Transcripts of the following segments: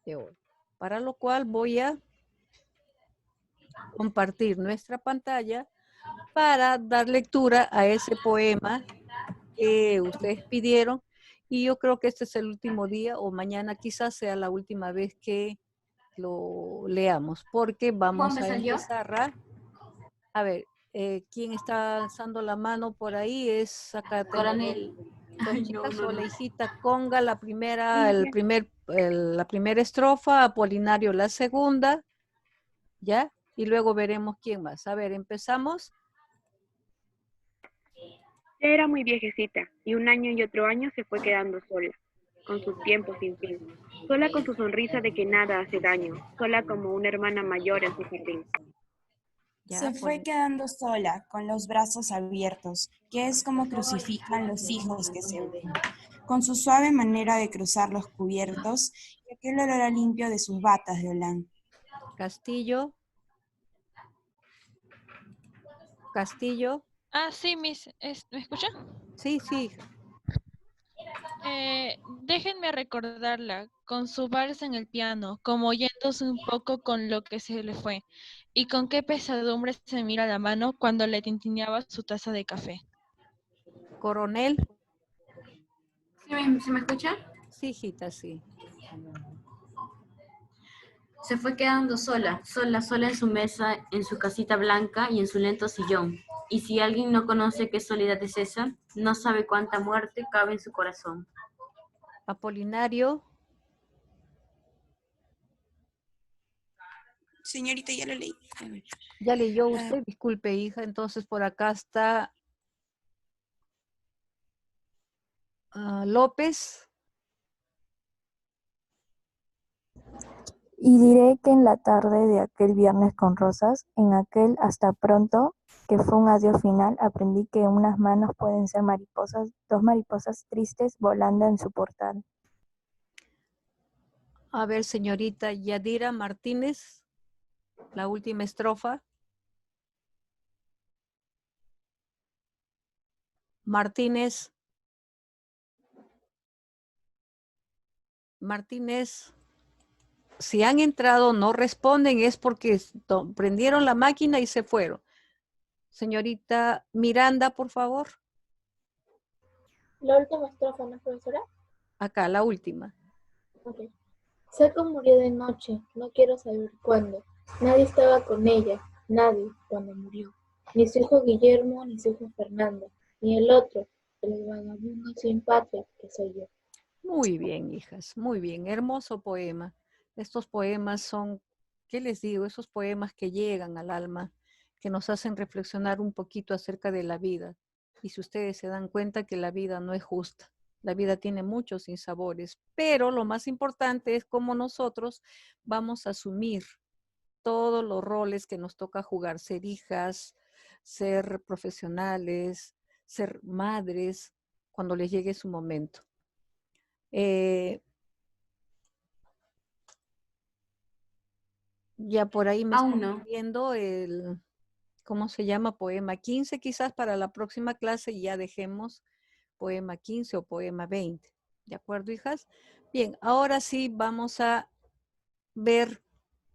de hoy. Para lo cual voy a compartir nuestra pantalla para dar lectura a ese poema que ustedes pidieron. Y yo creo que este es el último día o mañana quizás sea la última vez que lo leamos, porque vamos a empezar a ver, ¿quién está alzando la mano por ahí? Es acá tenemos Coronel. dos Ay, chicas, no. Solejita Conga, la primera estrofa, Apolinario la segunda, ¿ya? Y luego veremos quién más. A ver, empezamos. Era muy viejecita, y un año y otro año se fue quedando sola, con sus tiempos sin fin, sola con su sonrisa de que nada hace daño, sola como una hermana mayor en su jardín. Se fue quedando sola, con los brazos abiertos, que es como crucifican los hijos que se ven, con su suave manera de cruzar los cubiertos y aquel olor a limpio de sus batas de holán. Castillo. Castillo. Ah, sí, ¿me escucha? Sí, sí. Déjenme recordarla, con su vals en el piano, como oyéndose un poco con lo que se le fue, y con qué pesadumbre se mira la mano cuando le tintineaba su taza de café. Coronel. ¿Se me escucha? Sí, hijita, sí. Se fue quedando sola, sola en su mesa, en su casita blanca y en su lento sillón. Y si alguien no conoce qué soledad es esa, no sabe cuánta muerte cabe en su corazón. Apolinario. Señorita, ya lo leí. Ya leyó usted, disculpe, hija. Entonces por acá está López. Y diré que en la tarde de aquel viernes con rosas, en aquel hasta pronto, que fue un adiós final, aprendí que unas manos pueden ser mariposas, dos mariposas tristes volando en su portal. A ver, señorita Yadira Martínez, la última estrofa. Martínez. Martínez. Si han entrado, no responden, es porque prendieron la máquina y se fueron. Señorita Miranda, por favor. La última estrofa, ¿no, profesora? Acá, la última. Ok. Saco murió de noche, no quiero saber cuándo. Nadie estaba con ella, nadie, cuando murió. Ni su hijo Guillermo, ni su hijo Fernando, ni el otro, el vagabundo sin patria, que soy yo. Muy bien, hijas, muy bien. Hermoso poema. Estos poemas son, ¿qué les digo? Esos poemas que llegan al alma, que nos hacen reflexionar un poquito acerca de la vida. Y si ustedes se dan cuenta que la vida no es justa, la vida tiene muchos sinsabores, pero lo más importante es cómo nosotros vamos a asumir todos los roles que nos toca jugar, ser hijas, ser profesionales, ser madres, cuando les llegue su momento. Ya por ahí me estoy viendo el, ¿cómo se llama? Poema 15 quizás para la próxima clase y ya dejemos poema 15 o poema 20. ¿De acuerdo, hijas? Bien, ahora sí vamos a ver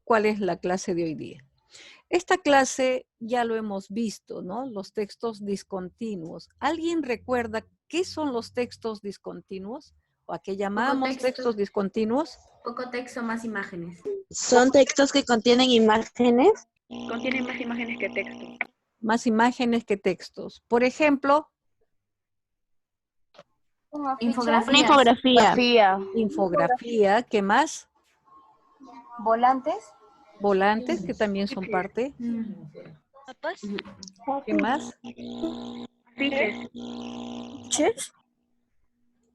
cuál es la clase de hoy día. Esta clase ya lo hemos visto, ¿no? Los textos discontinuos. ¿Alguien recuerda qué son los textos discontinuos? ¿O a qué llamamos textos discontinuos? Poco texto, más imágenes. ¿Son textos que contienen imágenes? Contienen más imágenes que texto. Más imágenes que textos. Por ejemplo, Infografías. Infografía. Infografía. ¿Qué más? Volantes. Volantes, que también son parte. ¿Qué más? Afiches.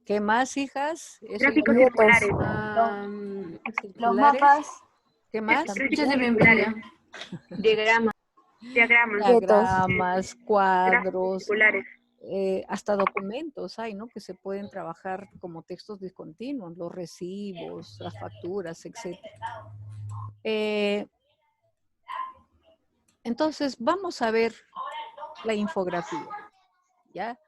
¿Qué más, hijas? Gráficos circulares. Los mapas. ¿Qué más? Fichas de memoria. Diagramas. Diagramas, cuadros, Circulares. hasta documentos hay, ¿no? Que se pueden trabajar como textos discontinuos, los recibos, las facturas, etc. Entonces, vamos a ver la infografía, ¿ya?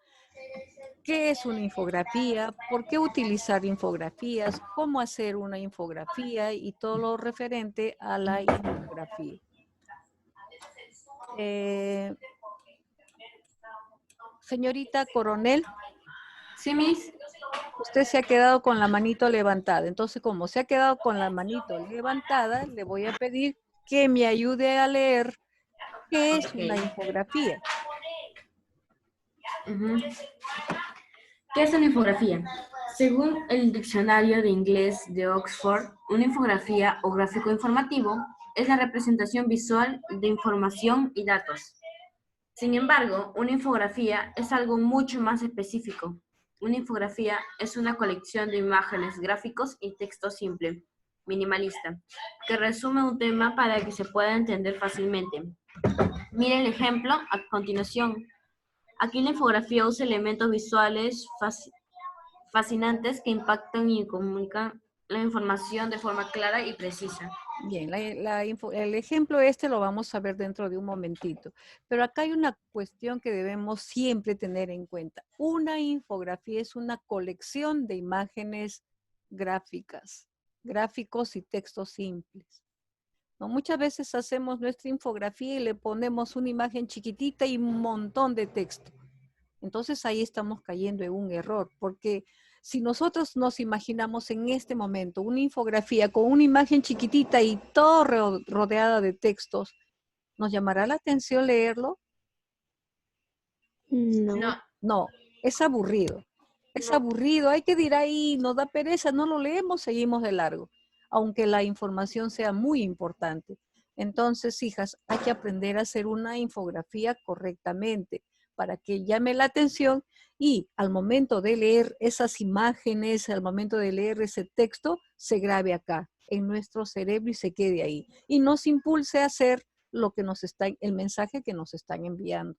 ¿Qué es una infografía? ¿Por qué utilizar infografías? ¿Cómo hacer una infografía? Y todo lo referente a la infografía. Señorita Coronel. Sí, Miss. Usted se ha quedado con la manito levantada. Entonces, como se ha quedado con la manito levantada, le voy a pedir que me ayude a leer qué es una infografía. ¿Qué es una infografía? Según el diccionario de inglés de Oxford, una infografía o gráfico informativo es la representación visual de información y datos. Sin embargo, una infografía es algo mucho más específico. Una infografía es una colección de imágenes, gráficos y texto simple, minimalista, que resume un tema para que se pueda entender fácilmente. Mire el ejemplo a continuación. Aquí la infografía usa elementos visuales fascinantes que impactan y comunican la información de forma clara y precisa. Bien, el ejemplo este lo vamos a ver dentro de un momentito, pero acá hay una cuestión que debemos siempre tener en cuenta. Una infografía es una colección de imágenes gráficas, gráficos y textos simples. ¿No? Muchas veces hacemos nuestra infografía y le ponemos una imagen chiquitita y un montón de texto. Entonces ahí estamos cayendo en un error, porque si nosotros nos imaginamos en este momento una infografía con una imagen chiquitita y todo rodeada de textos, ¿nos llamará la atención leerlo? No. No, es aburrido. Es aburrido, hay que ir ahí, nos da pereza, no lo leemos, seguimos de largo, aunque la información sea muy importante. Entonces, hijas, hay que aprender a hacer una infografía correctamente para que llame la atención y al momento de leer esas imágenes, al momento de leer ese texto, se grabe acá, en nuestro cerebro y se quede ahí. Y nos impulse a hacer lo que nos está, el mensaje que nos están enviando.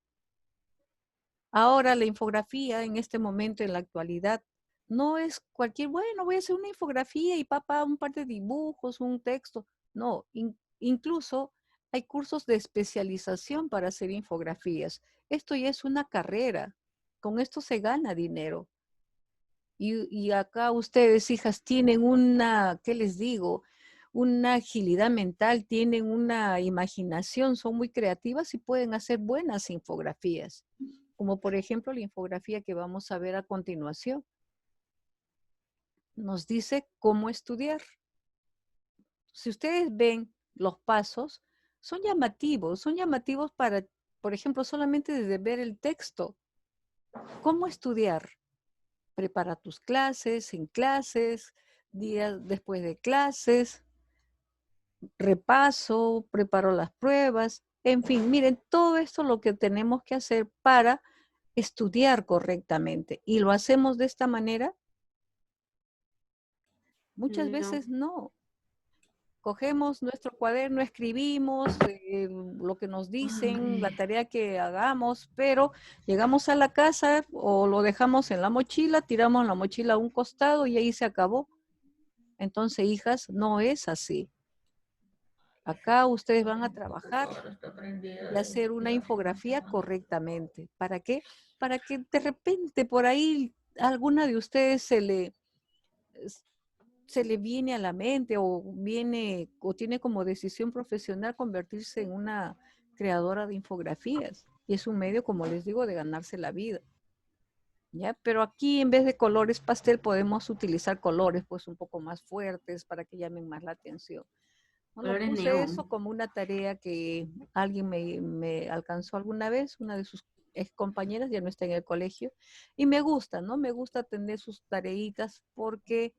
Ahora la infografía en este momento, en la actualidad, no es cualquier, bueno, voy a hacer una infografía y papá, un par de dibujos, un texto. No, incluso hay cursos de especialización para hacer infografías. Esto ya es una carrera. Con esto se gana dinero. Y acá ustedes, hijas, tienen una, ¿qué les digo? Una agilidad mental, tienen una imaginación, son muy creativas y pueden hacer buenas infografías. Como por ejemplo la infografía que vamos a ver a continuación. Nos dice cómo estudiar. Si ustedes ven los pasos, son llamativos para, por ejemplo, solamente desde ver el texto. ¿Cómo estudiar? Prepara tus clases, en clases, días después de clases, repaso, preparo las pruebas, en fin, miren, todo esto es lo que tenemos que hacer para estudiar correctamente. ¿Y lo hacemos de esta manera? Muchas veces no. Cogemos nuestro cuaderno, escribimos lo que nos dicen, la tarea que hagamos, pero llegamos a la casa o lo dejamos en la mochila, tiramos la mochila a un costado y ahí se acabó. Entonces, hijas, no es así. Acá ustedes van a trabajar y hacer una infografía correctamente. ¿Para qué? Para que de repente por ahí alguna de ustedes se le viene a la mente o tiene como decisión profesional convertirse en una creadora de infografías. Y es un medio, como les digo, de ganarse la vida. ¿Ya? Pero aquí en vez de colores pastel podemos utilizar colores pues un poco más fuertes para que llamen más la atención. Bueno, puse eso como una tarea que alguien me alcanzó alguna vez, una de sus ex compañeras, ya no está en el colegio, y me gusta, ¿no? Me gusta atender sus tareitas porque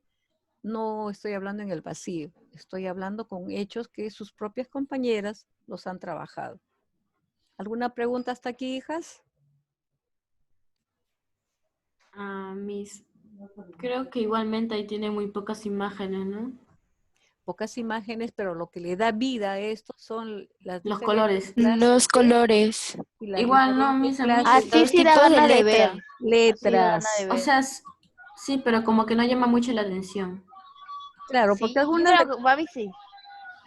no estoy hablando en el vacío, estoy hablando con hechos que sus propias compañeras los han trabajado. ¿Alguna pregunta hasta aquí, hijas? Creo que igualmente ahí tiene muy pocas imágenes, ¿no? Pocas imágenes, pero lo que le da vida a esto son los colores. Los colores. Igual no, mis amigos. Así sí da ganas de ver. Letras. O sea, sí, pero como que no llama mucho la atención. Claro, Sí, porque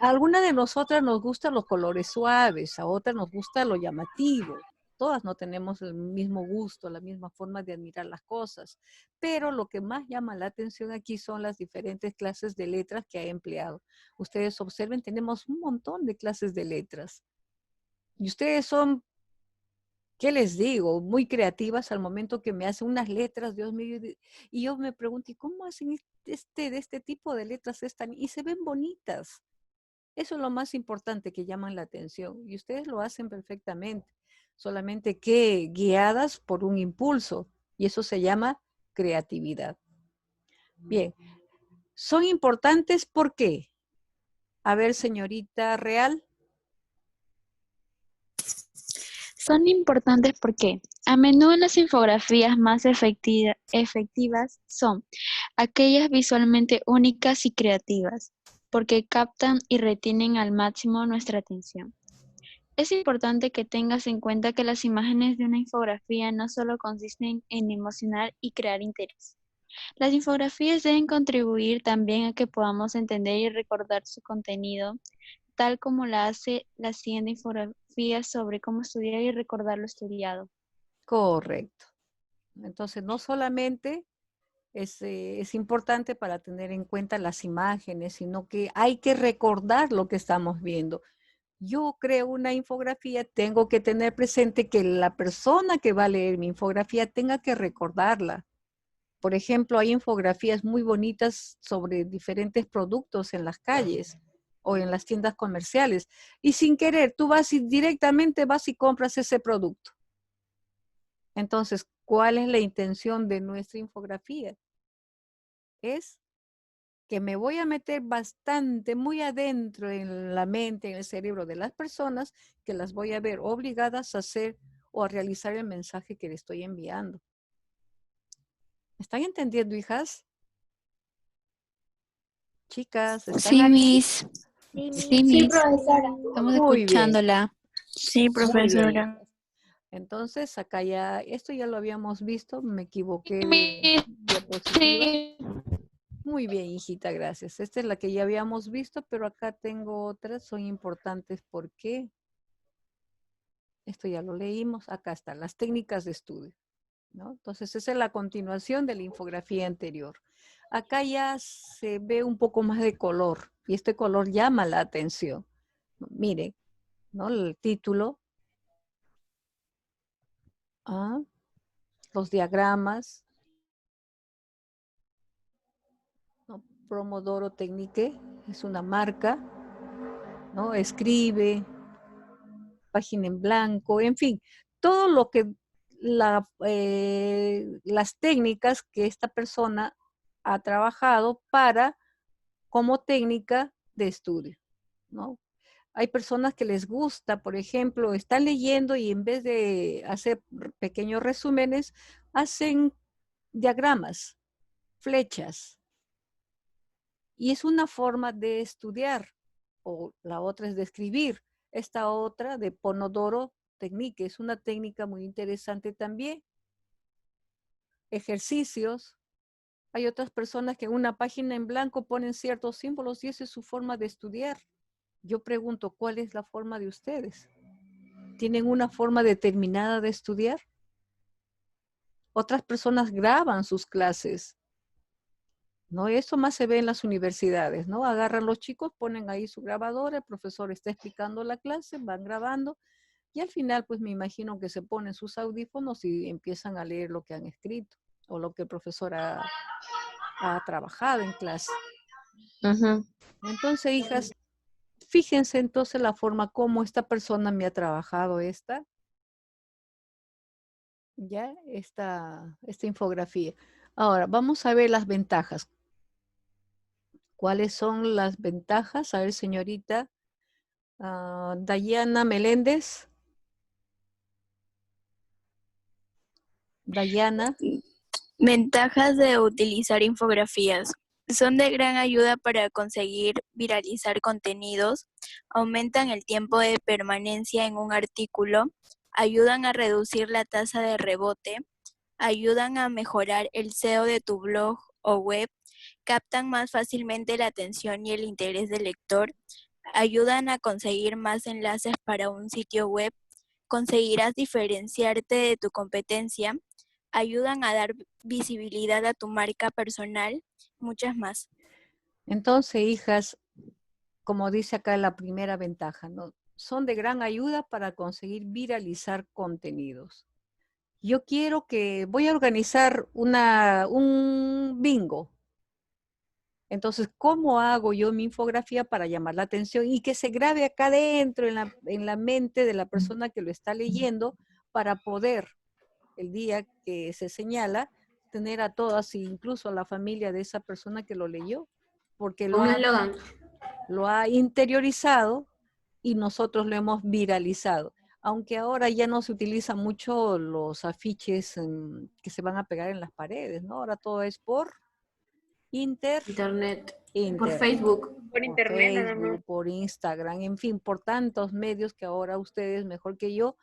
alguna de nosotras nos gustan los colores suaves, a otras nos gusta lo llamativo. todas no tenemos el mismo gusto, la misma forma de admirar las cosas, pero lo que más llama la atención aquí son las diferentes clases de letras que ha empleado. Ustedes observen, tenemos un montón de clases de letras. Y ustedes son, ¿qué les digo? Muy creativas al momento que me hacen unas letras, Dios mío, y yo me pregunto, ¿y cómo hacen de este tipo de letras y se ven bonitas? Eso es lo más importante que llaman la atención y ustedes lo hacen perfectamente, solamente que guiadas por un impulso y eso se llama creatividad. Bien, son importantes ¿por qué? A ver, señorita Real. Son importantes porque a menudo las infografías más efectivas son aquellas visualmente únicas y creativas, porque captan y retienen al máximo nuestra atención. Es importante que tengas en cuenta que las imágenes de una infografía no solo consisten en emocionar y crear interés. Las infografías deben contribuir también a que podamos entender y recordar su contenido, tal como la hace la siguiente infografía sobre cómo estudiar y recordar lo estudiado. Correcto. Entonces, no solamente es importante para tener en cuenta las imágenes, sino que hay que recordar lo que estamos viendo. Yo creo una infografía, tengo que tener presente que la persona que va a leer mi infografía tenga que recordarla. Por ejemplo, hay infografías muy bonitas sobre diferentes productos en las calles o en las tiendas comerciales. Y sin querer, tú vas y directamente vas y compras ese producto. Entonces, ¿cuál es la intención de nuestra infografía? Es que me voy a meter bastante, muy adentro en la mente, en el cerebro de las personas, que las voy a ver obligadas a hacer o a realizar el mensaje que le estoy enviando. ¿Están entendiendo, hijas? Chicas, ¿están Sí, ahí? Miss. Sí, Sí, Miss. profesora. Estamos Muy bien. escuchándola. Sí, Muy bien, profesora. hijas. Entonces, acá ya, esto ya lo habíamos visto, me equivoqué de Miss, diapositiva. sí. Muy bien, hijita, gracias. Esta es la que ya habíamos visto, pero acá tengo otras, son importantes porque esto ya lo leímos, acá están las técnicas de estudio, ¿no? Entonces, esa es la continuación de la infografía anterior. Acá ya se ve un poco más de color y este color llama la atención. Miren, ¿no? El título, los diagramas, ¿no? Promodoro Technique es una marca, ¿no? Escribe, página en blanco, en fin, todo lo que las técnicas que esta persona ha trabajado como técnica de estudio, ¿no? Hay personas que les gusta, por ejemplo, están leyendo y en vez de hacer pequeños resúmenes, hacen diagramas, flechas. Y es una forma de estudiar, o la otra es de escribir. Esta otra de Pomodoro Technique es una técnica muy interesante también. Ejercicios. Hay otras personas que en una página en blanco ponen ciertos símbolos y esa es su forma de estudiar. Yo pregunto, ¿cuál es la forma de ustedes? ¿Tienen una forma determinada de estudiar? Otras personas graban sus clases, ¿no? Eso más se ve en las universidades, ¿no? Agarran los chicos, ponen ahí su grabadora, el profesor está explicando la clase, van grabando y al final pues me imagino que se ponen sus audífonos y empiezan a leer lo que han escrito o lo que el profesor ha trabajado en clase. Entonces, hijas, fíjense entonces la forma como esta persona me ha trabajado esta infografía. Ahora, vamos a ver las ventajas. ¿Cuáles son las ventajas? A ver, señorita Dayana Meléndez. Dayana. Ventajas de utilizar infografías. Son de gran ayuda para conseguir viralizar contenidos, aumentan el tiempo de permanencia en un artículo, ayudan a reducir la tasa de rebote, ayudan a mejorar el SEO de tu blog o web, captan más fácilmente la atención y el interés del lector, ayudan a conseguir más enlaces para un sitio web, conseguirás diferenciarte de tu competencia, ayudan a dar visibilidad a tu marca personal, muchas más. Entonces, hijas, como dice acá la primera ventaja, ¿no? Son de gran ayuda para conseguir viralizar contenidos. Yo quiero voy a organizar un bingo. Entonces, ¿cómo hago yo mi infografía para llamar la atención y que se grabe acá adentro en la mente de la persona que lo está leyendo para poder, el día que se señala, tener a todas, incluso a la familia de esa persona que lo leyó, porque Un eslogan. lo ha interiorizado y nosotros lo hemos viralizado. Aunque ahora ya no se utilizan mucho los afiches que se van a pegar en las paredes, ¿no? Ahora todo es por Internet. Por Internet. Facebook. Por internet nada más. Facebook, por Instagram, en fin, por tantos medios que ahora ustedes, mejor que yo,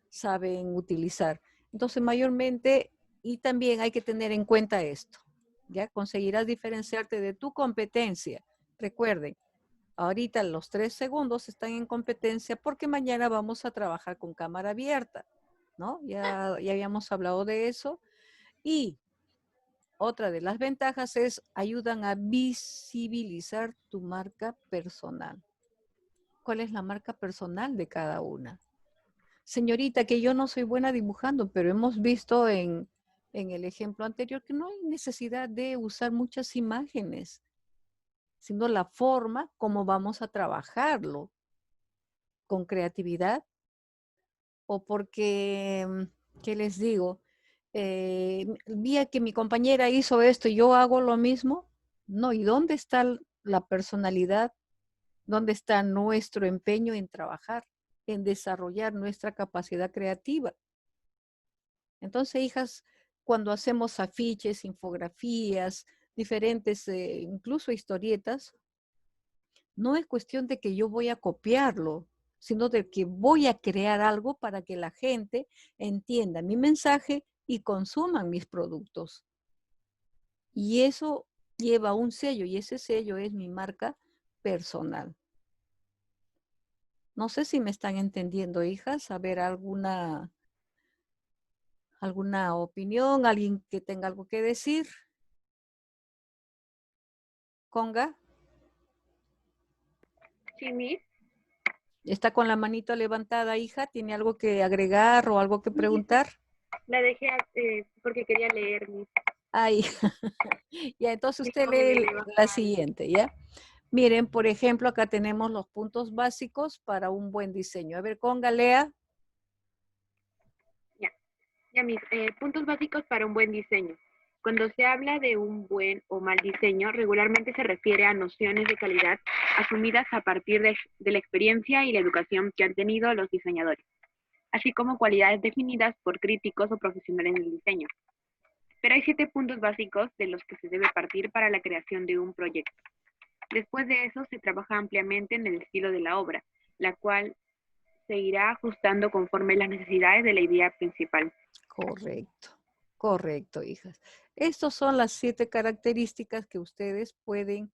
saben utilizar. Entonces, mayormente, y también hay que tener en cuenta esto, ¿ya? Conseguirás diferenciarte de tu competencia. Recuerden, ahorita los 3 segundos están en competencia porque mañana vamos a trabajar con cámara abierta, ¿no? Ya habíamos hablado de eso. Y otra de las ventajas es ayudan a visibilizar tu marca personal. ¿Cuál es la marca personal de cada una? Señorita, que yo no soy buena dibujando, pero hemos visto en el ejemplo anterior que no hay necesidad de usar muchas imágenes, sino la forma como vamos a trabajarlo, con creatividad o porque, ¿qué les digo? Vi que mi compañera hizo esto y yo hago lo mismo. No, ¿y dónde está la personalidad? ¿Dónde está nuestro empeño en trabajar, en desarrollar nuestra capacidad creativa? Entonces, hijas, cuando hacemos afiches, infografías, diferentes, incluso historietas, no es cuestión de que yo voy a copiarlo, sino de que voy a crear algo para que la gente entienda mi mensaje y consuman mis productos. Y eso lleva un sello, y ese sello es mi marca personal. No sé si me están entendiendo, hijas. A ver, alguna opinión, alguien que tenga algo que decir. Conga. Sí, Miss. ¿Está con la manito levantada, hija? ¿Tiene algo que agregar o algo que preguntar? La dejé porque quería leer, Miss. Ay, ya, entonces usted lee la siguiente, ¿ya? Miren, por ejemplo, acá tenemos los puntos básicos para un buen diseño. A ver, Conga, lea. Ya, Miss, puntos básicos para un buen diseño. Cuando se habla de un buen o mal diseño, regularmente se refiere a nociones de calidad asumidas a partir de la experiencia y la educación que han tenido los diseñadores, así como cualidades definidas por críticos o profesionales del diseño. Pero hay 7 puntos básicos de los que se debe partir para la creación de un proyecto. Después de eso se trabaja ampliamente en el estilo de la obra, la cual se irá ajustando conforme las necesidades de la idea principal. Correcto, correcto, hijas. Estas son las 7 características que ustedes pueden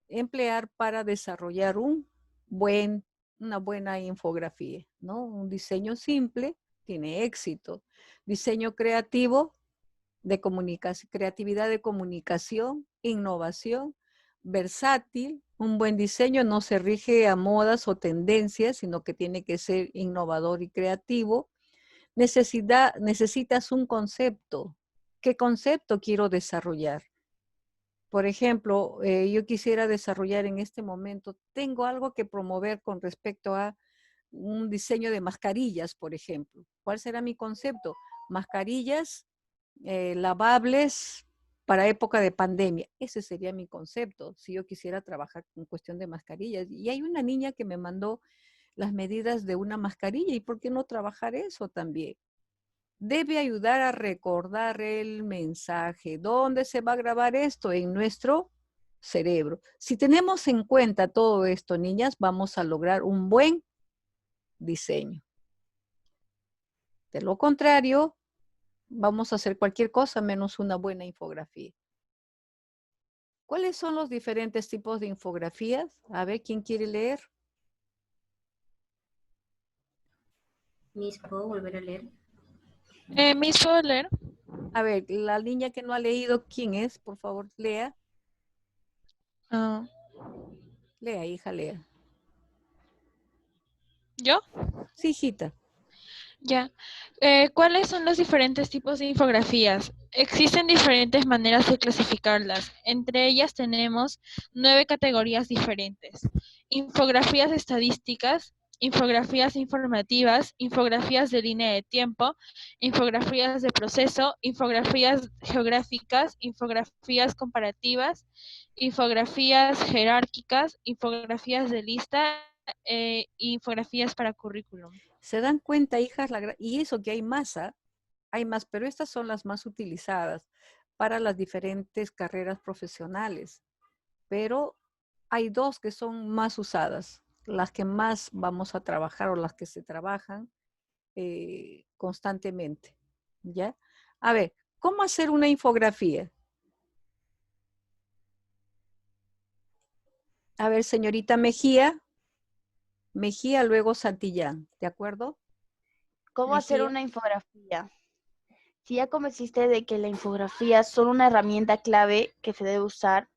emplear para desarrollar una buena infografía, ¿no? Un diseño simple tiene éxito. Diseño creativo de comunicación, creatividad de comunicación, innovación, versátil. Un buen diseño no se rige a modas o tendencias, sino que tiene que ser innovador y creativo. Necesitas un concepto. ¿Qué concepto quiero desarrollar? Por ejemplo, yo quisiera desarrollar en este momento, tengo algo que promover con respecto a un diseño de mascarillas, por ejemplo. ¿Cuál será mi concepto? Mascarillas lavables para época de pandemia. Ese sería mi concepto, si yo quisiera trabajar en cuestión de mascarillas. Y hay una niña que me mandó las medidas de una mascarilla, ¿y por qué no trabajar eso también? Debe ayudar a recordar el mensaje. ¿Dónde se va a grabar esto? En nuestro cerebro. Si tenemos en cuenta todo esto, niñas, vamos a lograr un buen diseño. De lo contrario, vamos a hacer cualquier cosa menos una buena infografía. ¿Cuáles son los diferentes tipos de infografías? A ver, ¿quién quiere leer? Miss, ¿puedo volver a leer? Miss, ¿puedo leer? A ver, la niña que no ha leído, ¿quién es? Por favor, lea. Ah, Lea, hija, lea. ¿yo? Sí, hijita. Ya. ¿Cuáles son los diferentes tipos de infografías? Existen diferentes maneras de clasificarlas. Entre ellas tenemos 9 categorías diferentes. Infografías estadísticas, infografías informativas, infografías de línea de tiempo, infografías de proceso, infografías geográficas, infografías comparativas, infografías jerárquicas, infografías de lista, infografías para currículum. ¿Se dan cuenta, hijas? Y eso que hay más, ¿ah? Hay más, pero estas son las más utilizadas para las diferentes carreras profesionales. Pero hay dos que son más usadas, las que más vamos a trabajar o las que se trabajan constantemente. ¿Ya? A ver, ¿cómo hacer una infografía? A ver, señorita Mejía, luego Santillán, ¿de acuerdo? ¿Cómo hacer una infografía? Si ya convenciste de que la infografía son una herramienta clave que se debe usar,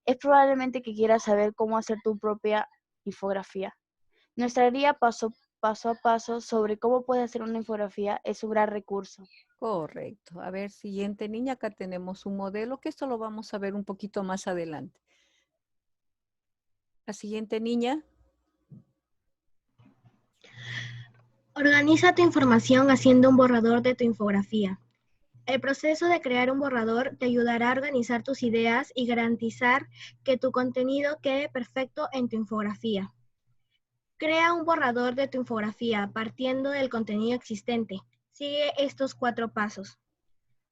es probablemente que quieras saber cómo hacer tu propia infografía. Nuestra guía paso a paso sobre cómo puedes hacer una infografía es un gran recurso. Correcto. A ver, siguiente niña, acá tenemos un modelo que esto lo vamos a ver un poquito más adelante. La siguiente niña. Organiza tu información haciendo un borrador de tu infografía. El proceso de crear un borrador te ayudará a organizar tus ideas y garantizar que tu contenido quede perfecto en tu infografía. Crea un borrador de tu infografía partiendo del contenido existente. Sigue estos 4 pasos.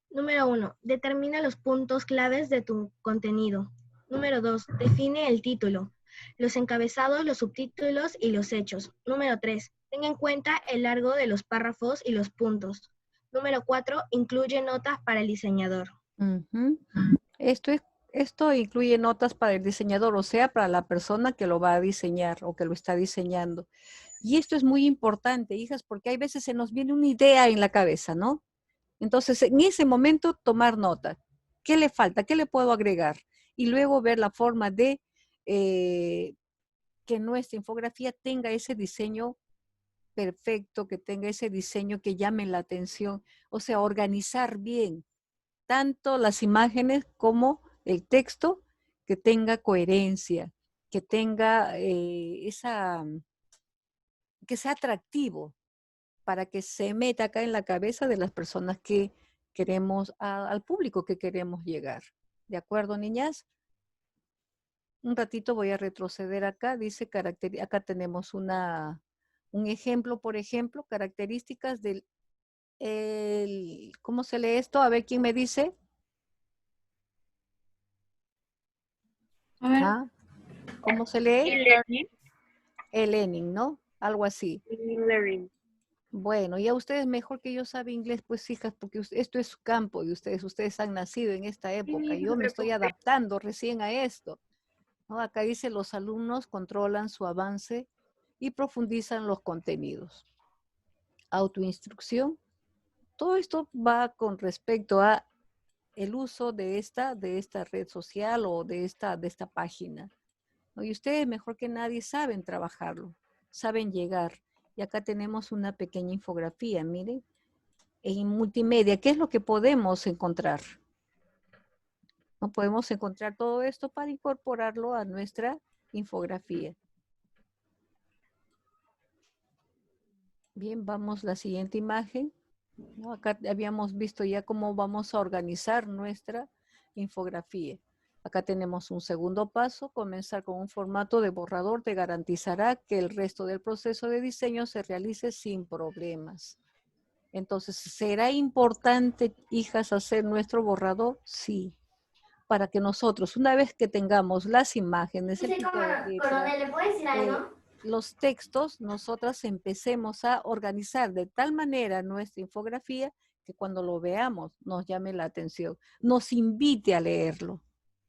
Número 1. Determina los puntos claves de tu contenido. Número 2. Define el título, los encabezados, los subtítulos y los hechos. Número 3. Ten en cuenta el largo de los párrafos y los puntos. Número 4. Incluye notas para el diseñador. Esto incluye notas para el diseñador, o sea, para la persona que lo va a diseñar o que lo está diseñando. Y esto es muy importante, hijas, porque hay veces se nos viene una idea en la cabeza, ¿no? Entonces, en ese momento, tomar nota. ¿Qué le falta? ¿Qué le puedo agregar? Y luego ver la forma de que nuestra infografía tenga ese diseño perfecto, que tenga ese diseño que llame la atención. O sea, organizar bien tanto las imágenes como el texto, que tenga coherencia, que tenga que sea atractivo para que se meta acá en la cabeza de las personas que queremos, al público que queremos llegar. ¿De acuerdo, niñas? Un ratito voy a retroceder acá. Dice, acá tenemos un ejemplo, por ejemplo, características del, ¿cómo se lee esto? A ver, ¿quién me dice? A ver. ¿Ah? ¿Cómo se lee? E-learning. E-learning, ¿no? Algo así. E-learning. Bueno, ya ustedes mejor que yo saben inglés, pues hijas, porque esto es su campo y ustedes han nacido en esta época. Yo me estoy adaptando recién a esto, ¿no? Acá dice, los alumnos controlan su avance y profundizan los contenidos. Autoinstrucción. Todo esto va con respecto a el uso de esta red social o de esta página, ¿no? Y ustedes mejor que nadie saben trabajarlo, saben llegar. Y acá tenemos una pequeña infografía, miren, en multimedia. ¿Qué es lo que podemos encontrar? No podemos encontrar todo esto para incorporarlo a nuestra infografía. Bien, vamos a la siguiente imagen, ¿no? Acá habíamos visto ya cómo vamos a organizar nuestra infografía. Acá tenemos un segundo paso, comenzar con un formato de borrador te garantizará que el resto del proceso de diseño se realice sin problemas. Entonces, ¿será importante, hijas, hacer nuestro borrador? Sí. Para que nosotros, una vez que tengamos las imágenes, el tipo de letra, los textos, nosotras empecemos a organizar de tal manera nuestra infografía que cuando lo veamos nos llame la atención, nos invite a leerlo.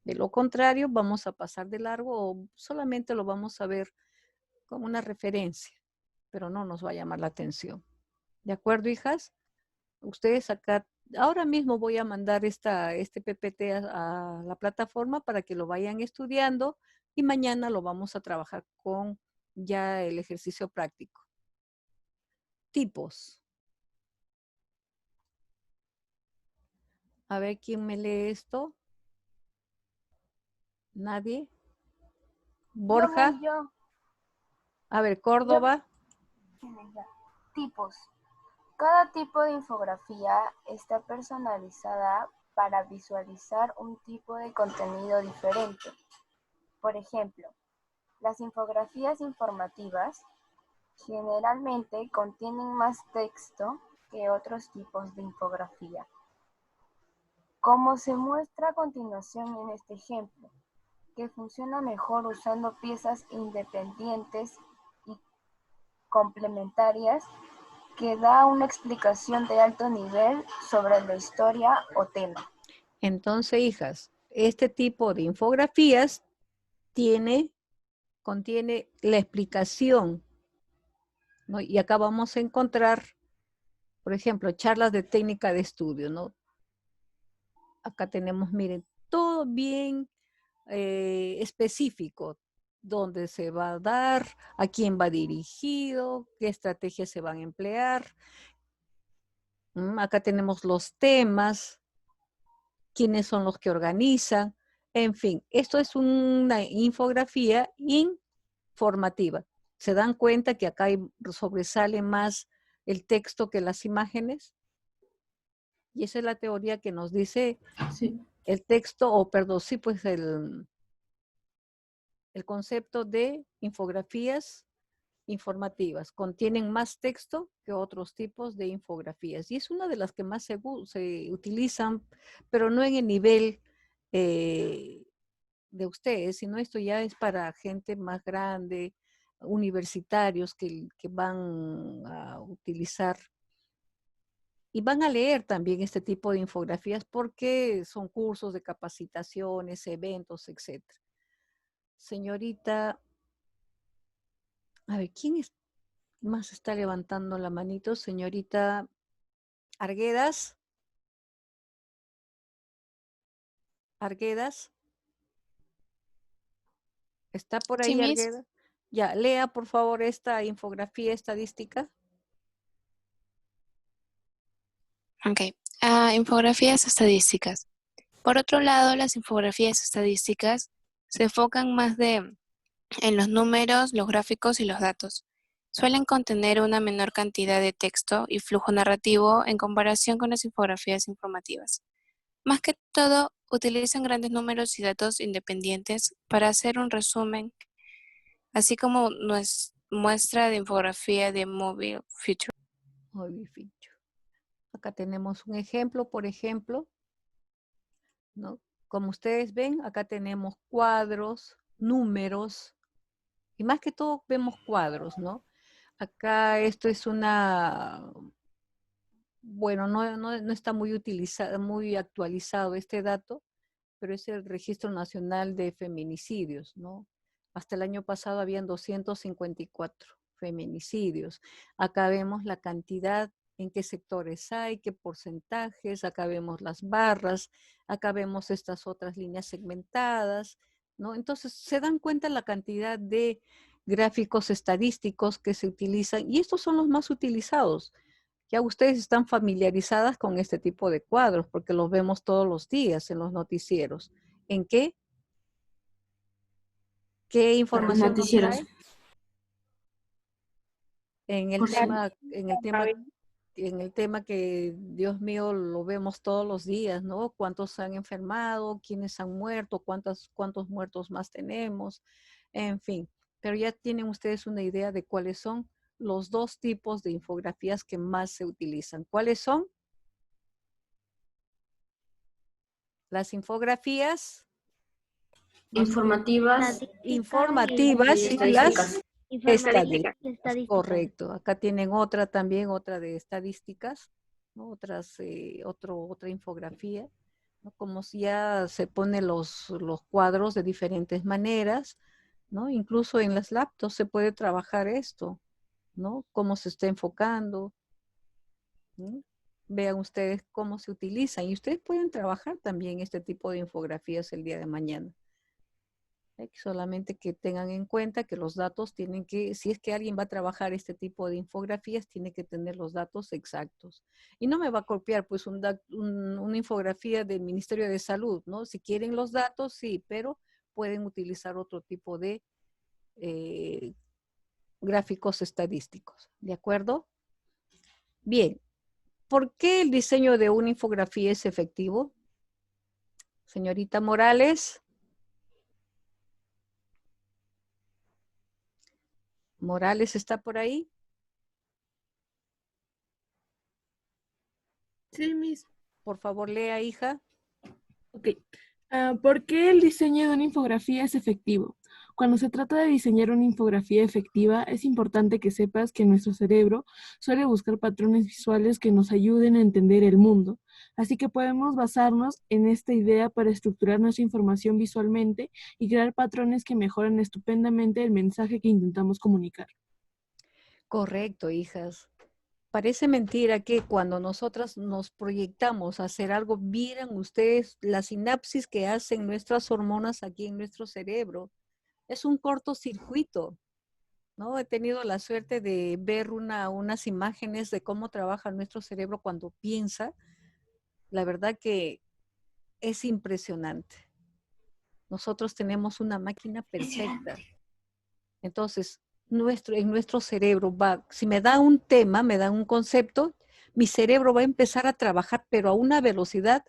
De lo contrario, vamos a pasar de largo o solamente lo vamos a ver como una referencia, pero no nos va a llamar la atención. ¿De acuerdo, hijas? Ustedes acá, ahora mismo voy a mandar este PPT a la plataforma para que lo vayan estudiando y mañana lo vamos a trabajar con ya el ejercicio práctico. Tipos. A ver, ¿quién me lee esto? ¿Nadie? ¿Borja? Yo. A ver, Córdoba. Tipos. Cada tipo de infografía está personalizada para visualizar un tipo de contenido diferente. Por ejemplo, las infografías informativas generalmente contienen más texto que otros tipos de infografía. Como se muestra a continuación en este ejemplo, que funciona mejor usando piezas independientes y complementarias que da una explicación de alto nivel sobre la historia o tema. Entonces, hijas, este tipo de infografías contiene la explicación, ¿no? Y acá vamos a encontrar, por ejemplo, charlas de técnica de estudio, ¿no? Acá tenemos, miren, todo bien específico, dónde se va a dar, a quién va dirigido, qué estrategias se van a emplear. Acá tenemos los temas, quiénes son los que organizan. En fin, esto es una infografía informativa. ¿Se dan cuenta que acá sobresale más el texto que las imágenes? Y esa es la teoría que nos dice el texto, o perdón, sí, pues el concepto de infografías informativas. Contienen más texto que otros tipos de infografías. Y es una de las que más se utilizan, pero no en el nivel de ustedes, sino esto ya es para gente más grande, universitarios que van a utilizar y van a leer también este tipo de infografías porque son cursos de capacitaciones, eventos, etc. Señorita, a ver, ¿quién más está levantando la manito? Señorita Arguedas. Arguedas. ¿Está por ahí, Sí, Miss. Arguedas? Ya, lea por favor esta infografía estadística. Ok. Infografías estadísticas. Por otro lado, las infografías estadísticas se enfocan más en los números, los gráficos y los datos. Suelen contener una menor cantidad de texto y flujo narrativo en comparación con las infografías informativas. Más que todo, utilizan grandes números y datos independientes para hacer un resumen, así como muestra de infografía de Mobile Feature. Mobile Feature. Acá tenemos un ejemplo, por ejemplo, ¿no? Como ustedes ven, acá tenemos cuadros, números, y más que todo vemos cuadros, ¿no? Acá esto es bueno, no está muy actualizado este dato, pero es el Registro Nacional de Feminicidios, ¿no? Hasta el año pasado habían 254 feminicidios. Acá vemos la cantidad, en qué sectores hay, qué porcentajes, acá vemos las barras, acá vemos estas otras líneas segmentadas, ¿no? Entonces, se dan cuenta la cantidad de gráficos estadísticos que se utilizan, y estos son los más utilizados. Ya ustedes están familiarizadas con este tipo de cuadros porque los vemos todos los días en los noticieros. ¿En qué? ¿Qué información nos trae? En el tema que, Dios mío, lo vemos todos los días, ¿no? ¿Cuántos se han enfermado? ¿Quiénes han muerto? ¿Cuántos muertos más tenemos? En fin, pero ya tienen ustedes una idea de cuáles son los dos tipos de infografías que más se utilizan. ¿Cuáles son? Las infografías informativas y las estadísticas. Estadísticas. Correcto. Acá tienen otra de estadísticas, ¿no? Otra infografía, ¿no? Como si ya se ponen los cuadros de diferentes maneras, ¿no? Incluso en las laptops se puede trabajar esto, ¿no? Cómo se está enfocando. ¿Mm? Vean ustedes cómo se utilizan y ustedes pueden trabajar también este tipo de infografías el día de mañana. Solamente que tengan en cuenta que los datos tienen que, si es que alguien va a trabajar este tipo de infografías, tiene que tener los datos exactos. Y no me va a copiar pues una infografía del Ministerio de Salud, ¿no? Si quieren los datos, sí, pero pueden utilizar otro tipo de gráficos estadísticos, ¿de acuerdo? Bien, ¿por qué el diseño de una infografía es efectivo? Señorita Morales. Morales, ¿está por ahí? Sí, Miss. Por favor, lea, hija. Ok. ¿Por qué el diseño de una infografía es efectivo? Cuando se trata de diseñar una infografía efectiva, es importante que sepas que nuestro cerebro suele buscar patrones visuales que nos ayuden a entender el mundo. Así que podemos basarnos en esta idea para estructurar nuestra información visualmente y crear patrones que mejoran estupendamente el mensaje que intentamos comunicar. Correcto, hijas. Parece mentira que cuando nosotras nos proyectamos a hacer algo, miren ustedes la sinapsis que hacen nuestras hormonas aquí en nuestro cerebro. Es un cortocircuito, ¿no? He tenido la suerte de ver unas imágenes de cómo trabaja nuestro cerebro cuando piensa. La verdad que es impresionante. Nosotros tenemos una máquina perfecta. Entonces, en nuestro cerebro va, si me da un tema, me da un concepto, mi cerebro va a empezar a trabajar, pero a una velocidad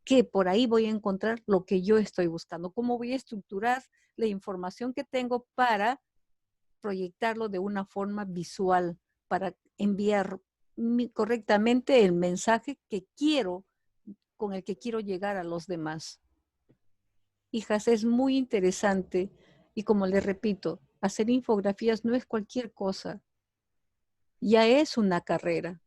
que por ahí voy a encontrar lo que yo estoy buscando. ¿Cómo voy a estructurar la información que tengo para proyectarlo de una forma visual, para enviar correctamente el mensaje que quiero, con el que quiero llegar a los demás? Hijas, es muy interesante y como les repito, hacer infografías no es cualquier cosa, ya es una carrera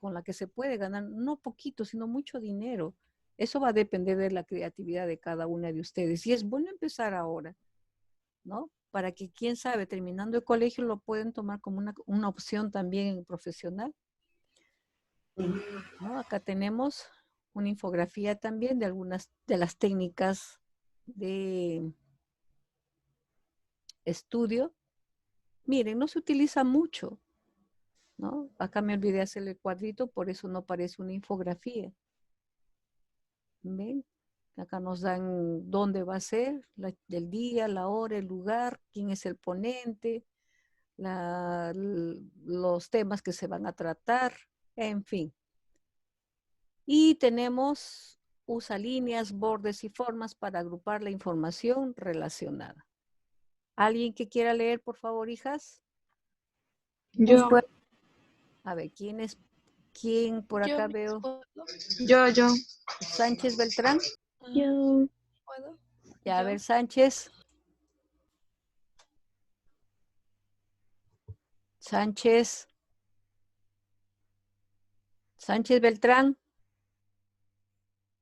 con la que se puede ganar no poquito, sino mucho dinero. Eso va a depender de la creatividad de cada una de ustedes y es bueno empezar ahora, ¿no? Para que, quién sabe, terminando el colegio lo pueden tomar como una opción también profesional, ¿no? Acá tenemos una infografía también de algunas de las técnicas de estudio. Miren, no se utiliza mucho, ¿no? Acá me olvidé hacerle el cuadrito, por eso no parece una infografía. ¿Ven? Acá nos dan dónde va a ser, el día, la hora, el lugar, quién es el ponente, los temas que se van a tratar, en fin. Y tenemos, usa líneas, bordes y formas para agrupar la información relacionada. ¿Alguien que quiera leer, por favor, hijas? Yo. A ver, ¿quién por acá veo? Yo. Sánchez Beltrán. Yo. ¿Puedo? Ya, a ver, Sánchez. Sánchez Beltrán.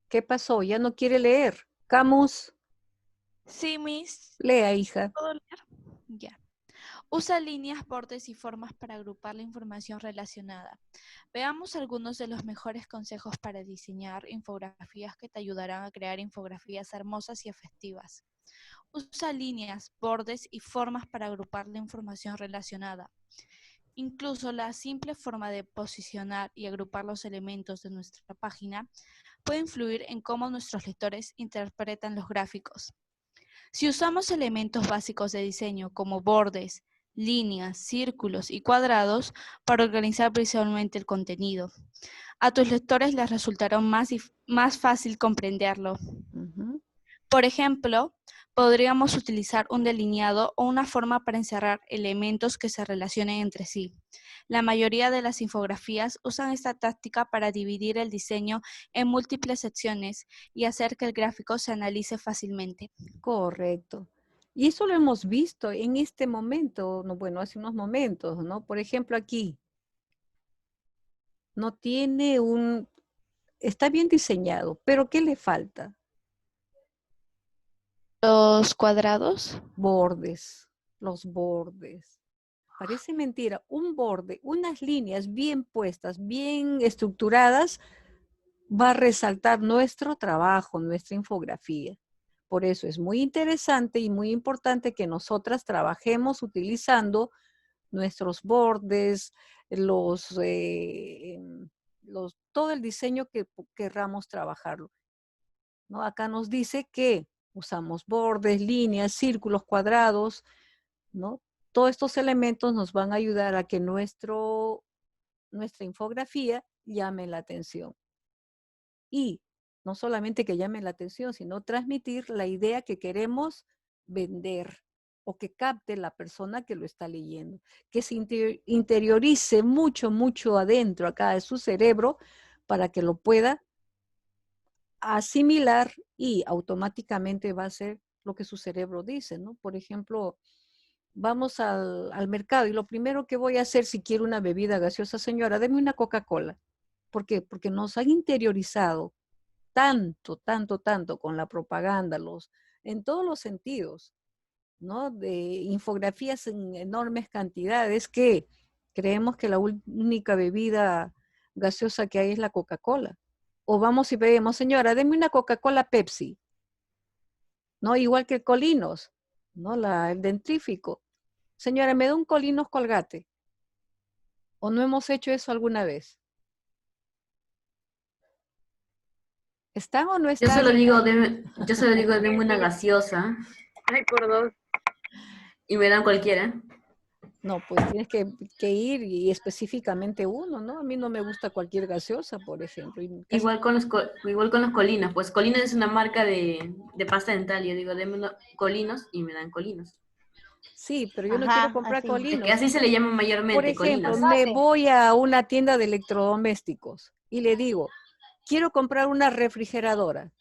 ¿Qué pasó? ¿Ya no quiere leer? Camus. Sí, Miss. Lea, hija. ¿Puedo leer? Ya. Usa líneas, bordes y formas para agrupar la información relacionada. Veamos algunos de los mejores consejos para diseñar infografías que te ayudarán a crear infografías hermosas y efectivas. Usa líneas, bordes y formas para agrupar la información relacionada. Incluso la simple forma de posicionar y agrupar los elementos de nuestra página puede influir en cómo nuestros lectores interpretan los gráficos. Si usamos elementos básicos de diseño como bordes, líneas, círculos y cuadrados para organizar visualmente el contenido, a tus lectores les resultará más fácil comprenderlo. Por ejemplo, podríamos utilizar un delineado o una forma para encerrar elementos que se relacionen entre sí. La mayoría de las infografías usan esta táctica para dividir el diseño en múltiples secciones y hacer que el gráfico se analice fácilmente. Correcto. Y eso lo hemos visto en este momento, no, bueno, hace unos momentos, ¿no? Por ejemplo, aquí. No tiene está bien diseñado, pero ¿qué le falta? ¿Los cuadrados? Bordes, los bordes. parece mentira, un borde, unas líneas bien puestas, bien estructuradas, va a resaltar nuestro trabajo, nuestra infografía. Por eso es muy interesante y muy importante que nosotras trabajemos utilizando nuestros bordes, todo el diseño que querramos trabajarlo, ¿no? Acá nos dice que usamos bordes, líneas, círculos, cuadrados, ¿no? Todos estos elementos nos van a ayudar a que nuestra infografía llame la atención. Y no solamente que llame la atención, sino transmitir la idea que queremos vender o que capte la persona que lo está leyendo, que se interiorice mucho, mucho adentro acá de su cerebro para que lo pueda asimilar y automáticamente va a hacer lo que su cerebro dice, ¿no? Por ejemplo, vamos al mercado y lo primero que voy a hacer si quiero una bebida gaseosa, señora, deme una Coca-Cola. ¿Por qué? Porque nos han interiorizado tanto con la propaganda, en todos los sentidos, ¿no? De infografías en enormes cantidades que creemos que la única bebida gaseosa que hay es la Coca-Cola. O vamos y pedimos, señora, deme una Coca-Cola Pepsi, ¿no? Igual que el Colinos, ¿no? El dentrífico. Señora, ¿me da un Colinos Colgate? ¿O no hemos hecho eso alguna vez? ¿Están o no están? Yo solo digo, deme una gaseosa. Ay, por dos. Y me dan cualquiera. No, pues tienes que ir y específicamente uno, ¿no? A mí no me gusta cualquier gaseosa, por ejemplo. Igual con los Colinos. Pues Colinos es una marca de pasta dental. Yo digo, deme unos Colinos y me dan Colinos. Sí, pero yo no quiero comprar Colinos. Es que así se le llama mayormente, por ejemplo, Colinos. me voy a una tienda de electrodomésticos y le digo, quiero comprar una refrigeradora.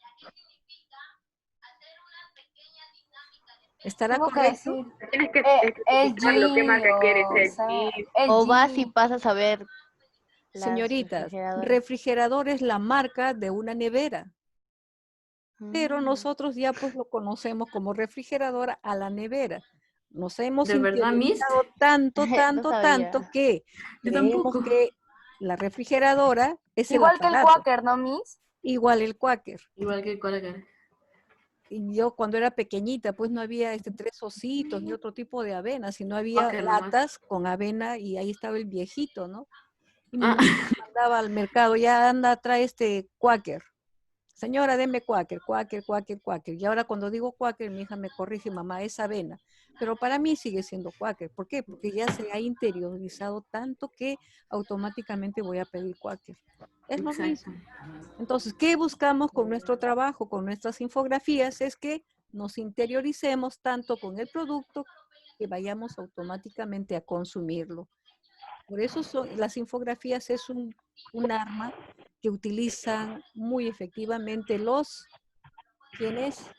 ¿Estará correcto? Tienes que especificar lo que más requieres. O vas y pasas a ver. Señoritas, refrigerador es la marca de una nevera. Pero nosotros ya pues lo conocemos como refrigeradora a la nevera. Nos hemos interiorizado tanto que creemos que la refrigeradora es igual el que el aparato. Quaker, ¿no, Miss? Igual el Quaker. Igual que el Quaker. Y yo cuando era pequeñita, pues no había 3 ositos ni otro tipo de avena, sino había Quaker latas con avena y ahí estaba el viejito, ¿no? Y mi mamá me mandaba al mercado, ya anda, trae Quaker. Señora, deme Quaker. Y ahora cuando digo Quaker, mi hija me corrige, mamá, es avena. Pero para mí sigue siendo Quaker. ¿Por qué? Porque ya se ha interiorizado tanto que automáticamente voy a pedir Quaker. Es lo mismo. Entonces, ¿qué buscamos con nuestro trabajo, con nuestras infografías? Es que nos interioricemos tanto con el producto que vayamos automáticamente a consumirlo. Por eso las infografías es un arma que utilizan muy efectivamente ¿quiénes?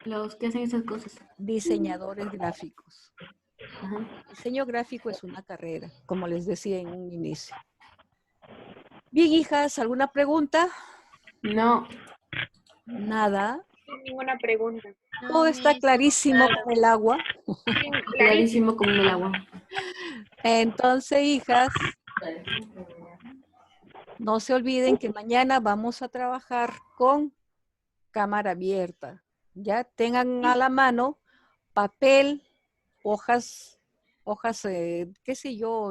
Los que hacen esas cosas. Diseñadores gráficos. Diseño gráfico es una carrera, como les decía en un inicio. Bien, hijas, ¿alguna pregunta? No. Nada. No, ninguna pregunta. Todo está clarísimo como el agua. Clarísimo como el agua. Entonces, hijas, no se olviden que mañana vamos a trabajar con cámara abierta. Ya tengan a la mano papel, hojas, qué sé yo,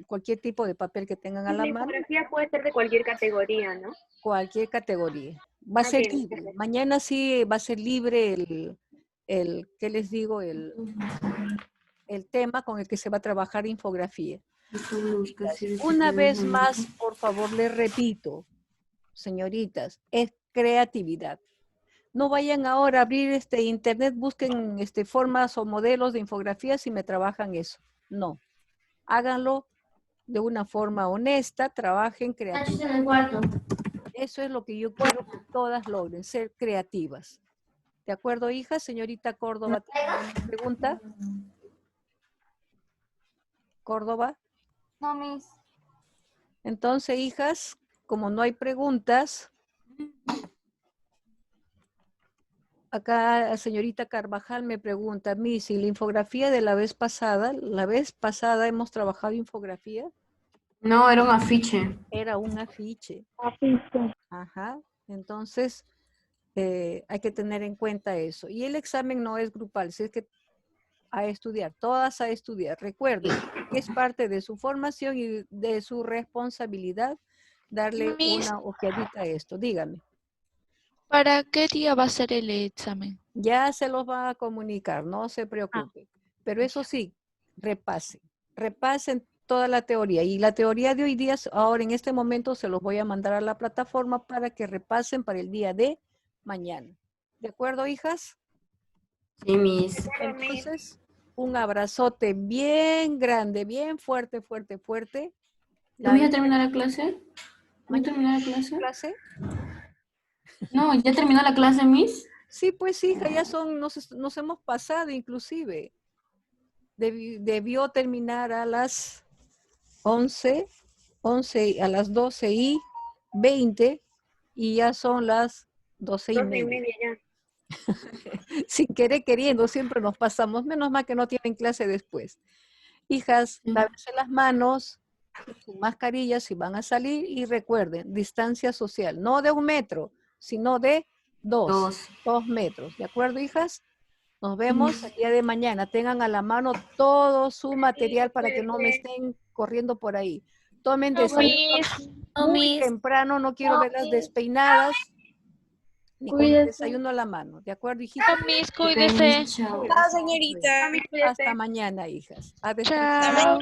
cualquier tipo de papel que tengan a la mano. La infografía puede ser de cualquier categoría, ¿no? Cualquier categoría. Va a ser libre. Mañana sí va a ser libre ¿qué les digo? El tema con el que se va a trabajar infografía. Una vez más, por favor, les repito, señoritas, es creatividad. No vayan ahora a abrir internet, busquen formas o modelos de infografías y me trabajan eso. No. Háganlo de una forma honesta, trabajen creativamente. Eso es lo que yo quiero que todas logren, ser creativas. ¿De acuerdo, hija? Señorita Córdoba, ¿tiene alguna pregunta? ¿Córdoba? No, Miss. Entonces, hijas, como no hay preguntas, acá la señorita Carvajal me pregunta, Missy, la infografía de la vez pasada hemos trabajado infografía. No, era un afiche. Era un afiche. Afiche. Ajá. Entonces, hay que tener en cuenta eso. Y el examen no es grupal, si es que a estudiar, todas a estudiar. Recuerden que es parte de su formación y de su responsabilidad darle una ojeadita a esto. Dígame. ¿Para qué día va a ser el examen? Ya se los va a comunicar, no se preocupe. Pero eso sí, repasen toda la teoría. Y la teoría de hoy día, ahora en este momento, se los voy a mandar a la plataforma para que repasen para el día de mañana. ¿De acuerdo, hijas? Sí, Miss. Entonces, un abrazote bien grande, bien fuerte, fuerte, fuerte. ¿No ya terminó la clase? ¿No terminó la clase? No, ¿ya terminó la clase, Miss? Sí, pues hija, ya nos hemos pasado inclusive. Debió terminar a las 11, a las 12:20 y ya son las 12:30 ya. Sin querer queriendo, siempre nos pasamos. Menos mal que no tienen clase después. Hijas, lávense las manos, sus mascarillas si van a salir y recuerden, distancia social, no de 1 metro, sino de 2 metros. ¿De acuerdo, hijas? Nos vemos el día de mañana. Tengan a la mano todo su material para que no me estén corriendo por ahí. Tomen desayuno muy temprano, no quiero verlas despeinadas. Ni con el desayuno a la mano. ¿De acuerdo, hijita? Miss, cuídese. Chao, señorita. Hasta mañana, hijas. A descansar. Chao.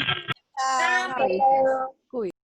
Chao, hijas.